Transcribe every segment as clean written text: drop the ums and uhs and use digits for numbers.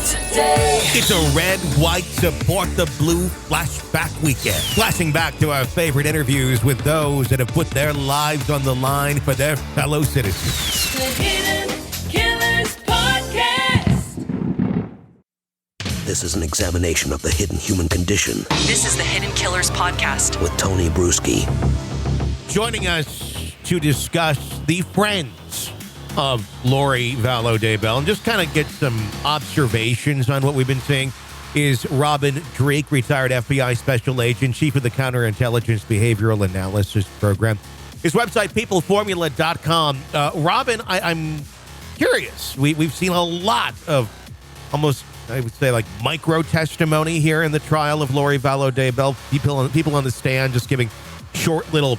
today. It's a red, white, support the blue flashback weekend. Flashing back to our favorite interviews with those that have put their lives on the line for their fellow citizens. The Hidden Killers Podcast. This is an examination of the hidden human condition. This is the Hidden Killers Podcast With Tony Brueski. Joining us to discuss the friends of Lori Vallow Daybell and just kind of get some observations on what we've been seeing is Robin Drake, retired FBI special agent, chief of the Counterintelligence Behavioral Analysis Program. His website, peopleformula.com. Robin, I'm curious. We've seen a lot of almost, I would say, like micro testimony here in the trial of Lori Vallow Daybell. People on the stand just giving short little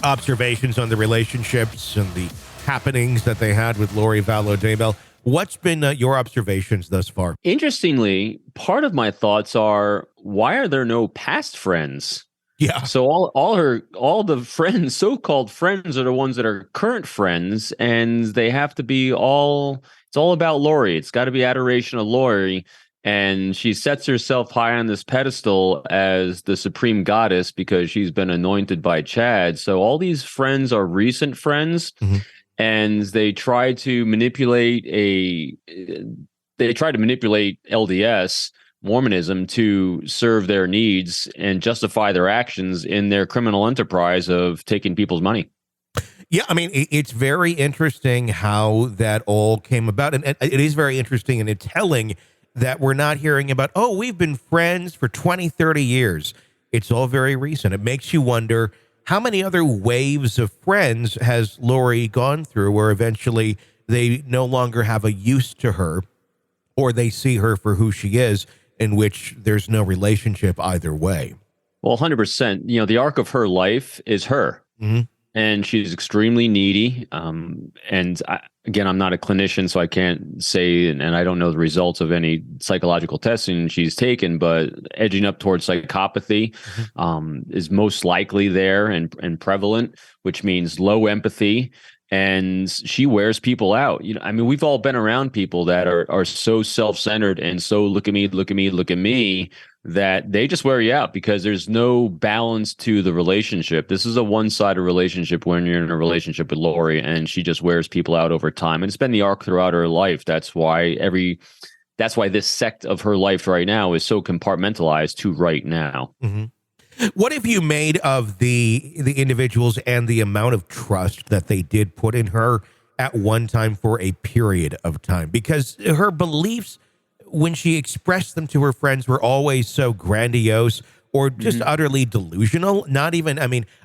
observations on the relationships and the happenings that they had with Lori Vallow Daybell. What's been your observations thus far? Interestingly, part of my thoughts are, why are there no past friends? Yeah. So all the friends, so-called friends, are the ones that are current friends, and they have to be it's all about Lori. It's got to be adoration of Lori. And she sets herself high on this pedestal as the supreme goddess because she's been anointed by Chad. So all these friends are recent friends. Mm-hmm. And they try to manipulate LDS Mormonism to serve their needs and justify their actions in their criminal enterprise of taking people's money. Yeah, I mean, it's very interesting how that all came about. And it is very interesting and it's telling that we're not hearing about, oh, we've been friends for 20, 30 years. It's all very recent. It makes you wonder, how many other waves of friends has Lori gone through where eventually they no longer have a use to her or they see her for who she is, in which there's no relationship either way? Well, 100%. The arc of her life is her. Mm-hmm. And she's extremely needy. Again, I'm not a clinician, so I can't say, and I don't know the results of any psychological testing she's taken, but edging up towards psychopathy is most likely there and prevalent, which means low empathy. And she wears people out. We've all been around people that are so self-centered and so look at me, that they just wear you out because there's no balance to the relationship. This is a one-sided relationship when you're in a relationship with Lori, and she just wears people out over time. And it's been the arc throughout her life. That's why this sect of her life right now is so compartmentalized to right now. Mm-hmm. What have you made of the individuals and the amount of trust that they did put in her at one time for a period of time? Because her beliefs, when she expressed them to her friends, were always so grandiose or just utterly delusional. Not even,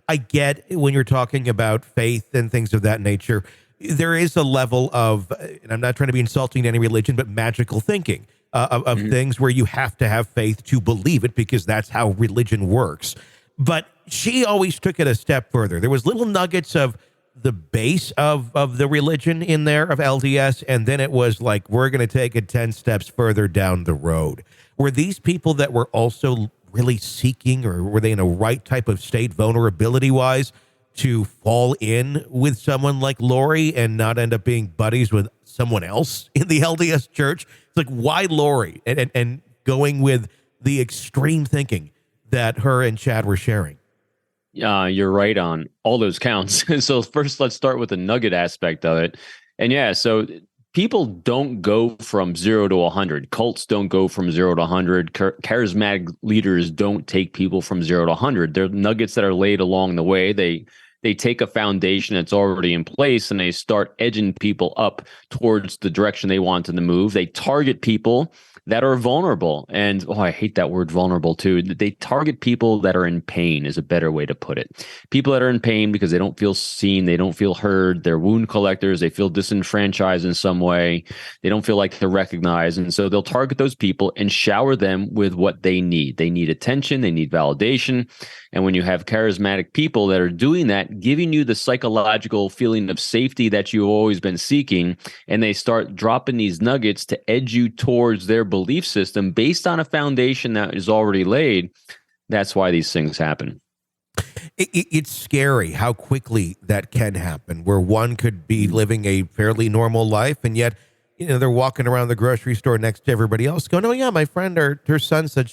I get when you're talking about faith and things of that nature, there is a level of, and I'm not trying to be insulting to any religion, but magical thinking of things where you have to have faith to believe it because that's how religion works. But she always took it a step further. There was little nuggets of the base of the religion in there of LDS, and then it was like, we're going to take it 10 steps further down the road. Were these people that were also really seeking, or were they in a right type of state vulnerability-wise to fall in with someone like Lori and not end up being buddies with someone else in the LDS church? It's like, why Lori? And going with the extreme thinking that her and Chad were sharing. You're right on all those counts. So first, let's start with the nugget aspect of it. And so people don't go from 0 to 100. Cults don't go from 0 to 100. Charismatic leaders don't take people from 0 to 100. They're nuggets that are laid along the way. They take a foundation that's already in place and they start edging people up towards the direction they want them to move. They target people that are vulnerable. And, I hate that word vulnerable too. They target people that are in pain is a better way to put it. People that are in pain because they don't feel seen, they don't feel heard, they're wound collectors, they feel disenfranchised in some way, they don't feel like they're recognized. And so they'll target those people and shower them with what they need. They need attention, they need validation. And when you have charismatic people that are doing that, giving you the psychological feeling of safety that you've always been seeking, and they start dropping these nuggets to edge you towards their belief system based on a foundation that is already laid, that's why these things happen. It's scary how quickly that can happen, where one could be living a fairly normal life, and yet they're walking around the grocery store next to everybody else going, oh yeah, my friend, her son said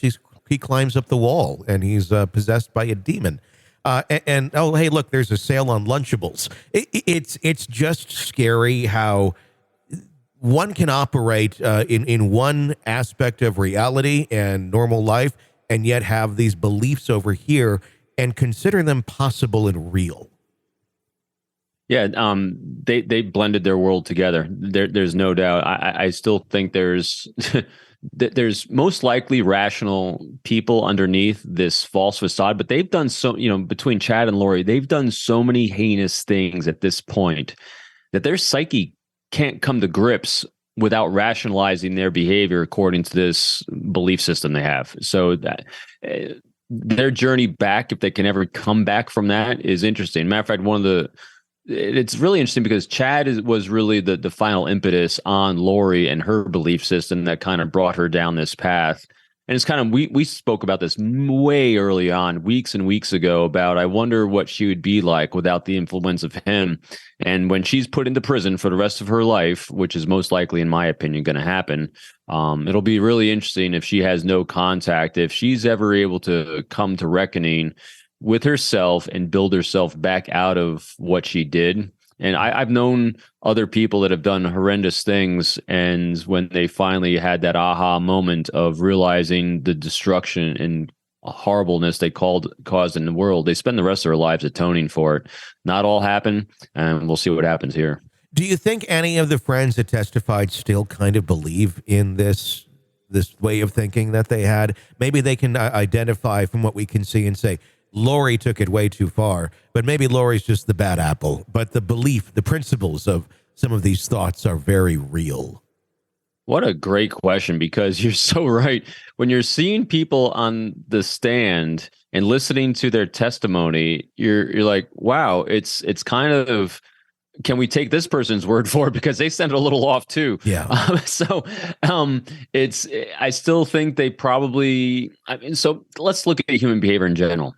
he climbs up the wall and he's possessed by a demon. And oh, hey, look, there's a sale on Lunchables. It's just scary how one can operate in one aspect of reality and normal life and yet have these beliefs over here and consider them possible and real. Yeah, they blended their world together. There's no doubt. I still think there's there's most likely rational people underneath this false facade, but they've done so, between Chad and Lori, they've done so many heinous things at this point that their psyche can't come to grips without rationalizing their behavior according to this belief system they have. So that their journey back, if they can ever come back from that, is interesting. Matter of fact, it's really interesting because Chad was really the final impetus on Lori and her belief system that kind of brought her down this path. And it's kind of, we spoke about this way early on, weeks and weeks ago, about I wonder what she would be like without the influence of him. And when she's put into prison for the rest of her life, which is most likely, in my opinion, going to happen, it'll be really interesting if she has no contact, if she's ever able to come to reckoning with herself and build herself back out of what she did. And I've known other people that have done horrendous things, and when they finally had that aha moment of realizing the destruction and horribleness they caused in the world, they spend the rest of their lives atoning for it. Not all happen, and we'll see what happens here. Do you think any of the friends that testified still kind of believe in this way of thinking that they had? Maybe they can identify from what we can see and say, Lori took it way too far, but maybe Lori's just the bad apple. But the belief, the principles of some of these thoughts are very real. What a great question, because you're so right. When you're seeing people on the stand and listening to their testimony, you're like, wow, it's kind of, can we take this person's word for it? Because they send it a little off too. Yeah. I still think they probably, so let's look at human behavior in general.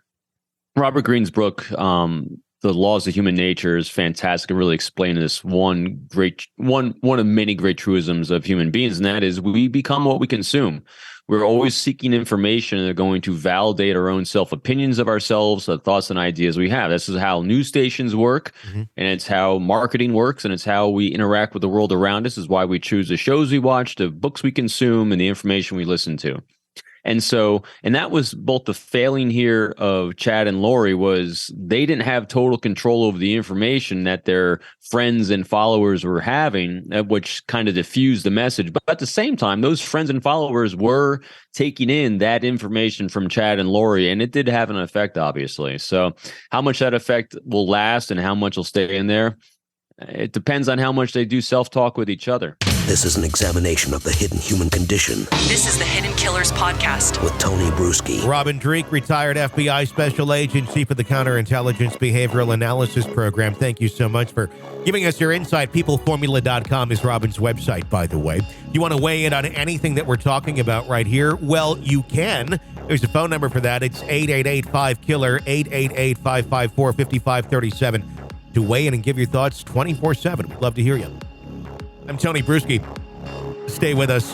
Robert Greene's book, The Laws of Human Nature, is fantastic and really explaining this one of many great truisms of human beings, and that is we become what we consume. We're always seeking information that are going to validate our own self-opinions of ourselves, the thoughts and ideas we have. This is how news stations work, and it's how marketing works, and it's how we interact with the world around us. Is why we choose the shows we watch, the books we consume, and the information we listen to. And that was both the failing here of Chad and Lori, was they didn't have total control over the information that their friends and followers were having, which kind of diffused the message. But at the same time, those friends and followers were taking in that information from Chad and Lori, and it did have an effect, obviously. So how much that effect will last and how much will stay in there, it depends on how much they do self-talk with each other. This is an examination of the hidden human condition This is the Hidden Killers podcast. with Tony Brueski. Robin Dreek, retired FBI special agent, chief of the Counterintelligence Behavioral Analysis Program. Thank you so much for giving us your insight. Peopleformula.com is Robin's website, by the way. If you want to weigh in on anything that we're talking about right here, well, you can. There's a phone number for that. It's 888-5-KILLER, 888-554-5537. To weigh in and give your thoughts 24/7. We'd love to hear you. I'm Tony Brueski. Stay with us.